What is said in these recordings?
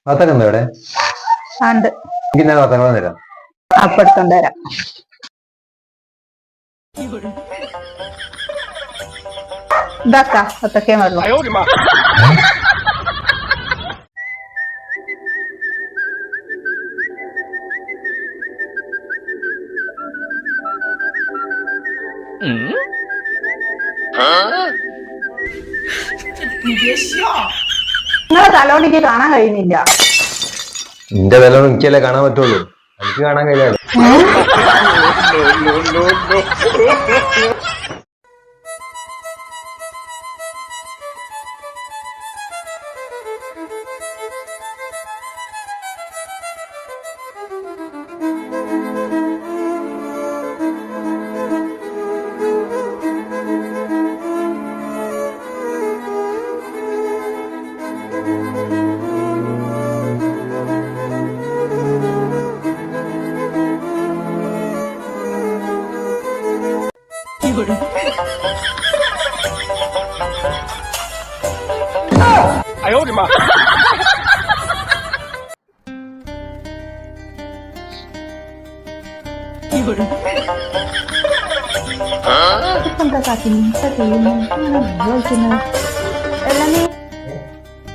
വത്തക്ക എന്താ ഇവിടെ ഉണ്ട്. എനിക്ക് ഞാൻ വത്തക്ക തരാം. അപ്പൊ എടുത്തോണ്ട് വരാം. ഇതാക്കാ വത്തക്കേ വെള്ളം. നിങ്ങളെ തലോണിക്ക് കാണാൻ കഴിയുന്നില്ല. നിന്റെ വില എനിക്കല്ലേ കാണാൻ പറ്റുള്ളൂ, എനിക്ക് കാണാൻ കഴിയാതെ.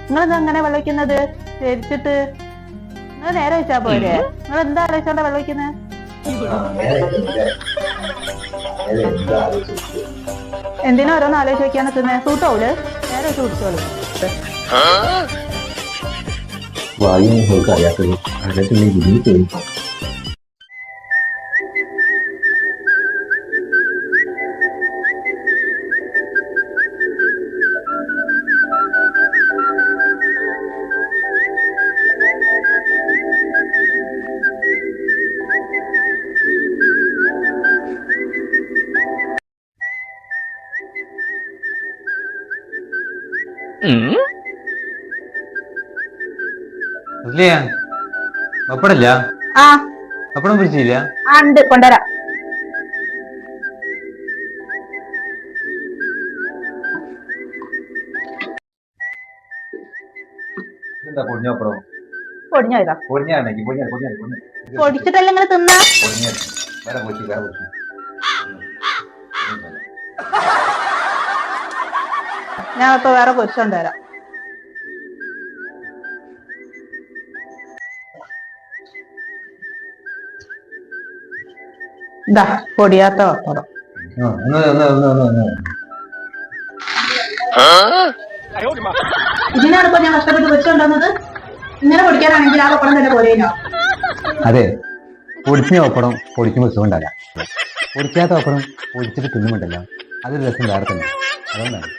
നിങ്ങളെന്താ അങ്ങനെ വെള്ളം വയ്ക്കുന്നത്? ധരിച്ചിട്ട് നിങ്ങൾ നേരെ വെച്ചാ പോരെ. നിങ്ങൾ എന്താ ആലോചിച്ചോണ്ടാ വെള്ളം വയ്ക്കുന്നത്? എന്തിനാ ഓരോന്ന് ആലോചിച്ച് വെക്കാൻ നിൽക്കുന്നത്? സൂട്ടോള് നേരെ വെച്ച് കുടിച്ചോളൂ. വായു നിങ്ങൾക്ക് അറിയാത്തത് അതിനെ ഇതിൽ ചോദിക്കും. പപ്പടില്ല, ആ പപ്പടം പിടിച്ചില്ല. ഉണ്ട്, കൊണ്ടുവരാം. എന്താ പൊടിഞ്ഞപ്പടം? പൊടിഞ്ഞോയതാ. പൊടിഞ്ഞാണെങ്കിൽ പൊടിച്ചിട്ടല്ല നിങ്ങൾ തിന്നാ. ഞാൻ ഇപ്പൊ വേറെ പൊരിച്ചോണ്ട് വരാം. ഇതാ പൊടിയാത്ത പപ്പടം. ഇതിനാണ് ഇപ്പൊ ഞാൻ കഷ്ടപ്പെട്ട് പൊരിച്ചോണ്ടുവന്നത്. ഇങ്ങനെ പൊടിക്കാനാണെങ്കിൽ ആ പപ്പടം തന്നെ പോലെയോ? അതെ, പൊടിച്ച പപ്പടം പൊടിക്കുമ്പോൾ സുഖമുണ്ടല്ല, പൊടിക്കാത്ത പപ്പടം പൊടിച്ചിട്ട് തിന്നുമുണ്ടല്ലോ, അതൊരു രസം വേറെ തന്നെ. അതുകൊണ്ടാണ്.